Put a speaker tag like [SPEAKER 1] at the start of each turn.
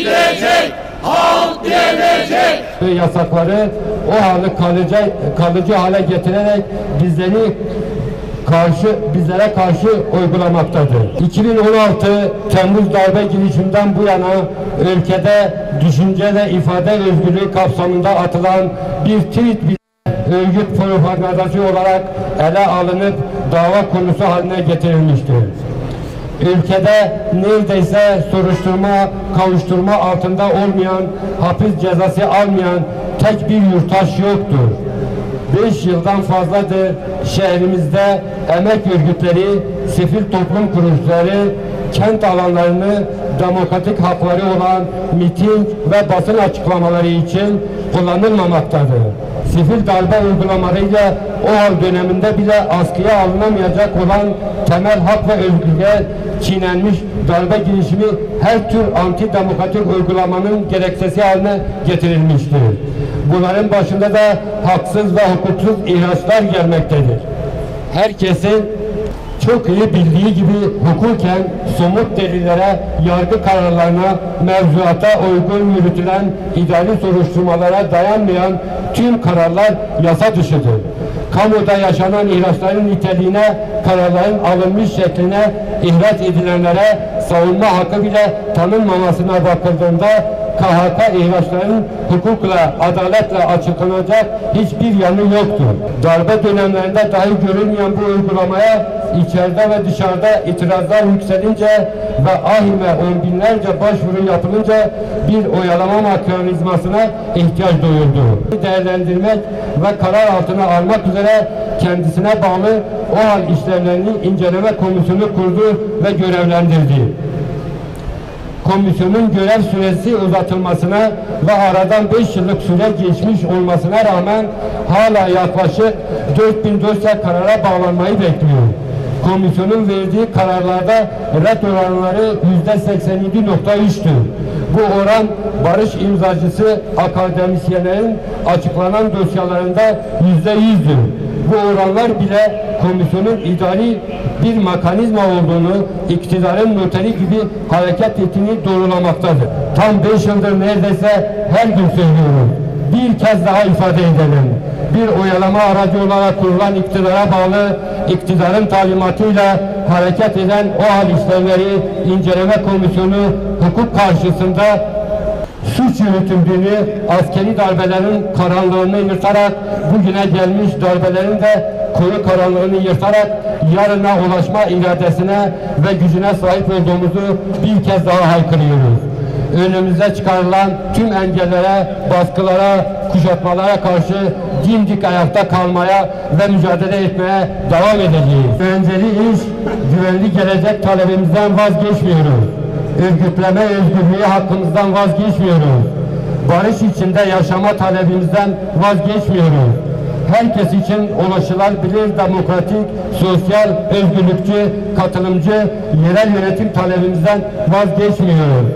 [SPEAKER 1] bilecek, halk gelecek.
[SPEAKER 2] Yasakları o halı kalıcı hale getirerek bizlere karşı uygulamaktadır. 2016 Temmuz darbe girişiminden bu yana ülkede düşünce ve ifade özgürlüğü kapsamında atılan bir tweet örgüt propagandası olarak ele alınıp dava konusu haline getirilmiştir. Ülkede neredeyse soruşturma, kavuşturma altında olmayan, hapis cezası almayan tek bir yurttaş yoktur. 5 yıldan fazladır şehrimizde emek örgütleri, sivil toplum kuruluşları, kent alanlarını demokratik hakları olan miting ve basın açıklamaları için kullanılmamaktadır. Sivil darbe uygulamalarıyla o hal döneminde bile askıya alınamayacak olan temel hak ve özgürlüğe çiğnenmiş darbe girişimi her tür antidemokratik uygulamanın gerekçesi haline getirilmiştir. Bunların başında da haksız ve hukuksuz ihraçlar gelmektedir. Herkesin çok iyi bildiği gibi hukuken somut delillere, yargı kararlarına, mevzuata uygun yürütülen idari soruşturmalara dayanmayan tüm kararlar yasa dışıdır. Kamuda yaşanan ihraçların niteliğine, kararların alınmış şekline, ihraç edilenlere savunma hakkı bile tanınmamasına bakıldığında KHK ihraçlarının hukukla, adaletle açıklanacak hiçbir yanı yoktur. Darbe dönemlerinde dahi görülmeyen bu uygulamaya içeride ve dışarıda itirazlar yükselince ve ahime on binlerce başvuru yapılınca bir oyalama mekanizmasına ihtiyaç duyuldu. Değerlendirmek ve karar altına almak üzere kendisine bağlı o hal işlemlerini inceleme komisyonu kurdu ve görevlendirdi. Komisyonun görev süresi uzatılmasına ve aradan 5 yıllık süre geçmiş olmasına rağmen hala yaklaşık 4000 dosya karara bağlanmayı bekliyor. Komisyonun verdiği kararlarda ret oranları %87.3'tür. Bu oran barış imzacısı akademisyenlerin açıklanan dosyalarında %100'dür. Bu oranlar bile komisyonun idari bir mekanizma olduğunu, iktidarın noteri gibi hareket ettiğini doğrulamaktadır. Tam 5 yıldır neredeyse her gün söylüyorum. Bir kez daha ifade edelim. Bir oyalama aracı olarak kurulan iktidara bağlı, iktidarın talimatıyla hareket eden o hal işlemleri inceleme komisyonu hukuk karşısında suç yürütüldüğünü, askeri darbelerin karanlığını yırtarak bugüne gelmiş darbelerin de koyu karanlığını yırtarak yarına ulaşma iradesine ve gücüne sahip olduğumuzu bir kez daha haykırıyoruz. Önümüze çıkarılan tüm engellere, baskılara, kuşatmalara karşı dimdik ayakta kalmaya ve mücadele etmeye devam edeceğiz. Önceli iş, güvenli gelecek talebimizden vazgeçmiyoruz. Örgütleme özgürlüğü hakkımızdan vazgeçmiyoruz. Barış içinde yaşama talebimizden vazgeçmiyoruz. Herkes için ulaşılabilir, demokratik, sosyal, özgürlükçü, katılımcı, yerel yönetim talebimizden vazgeçmiyoruz.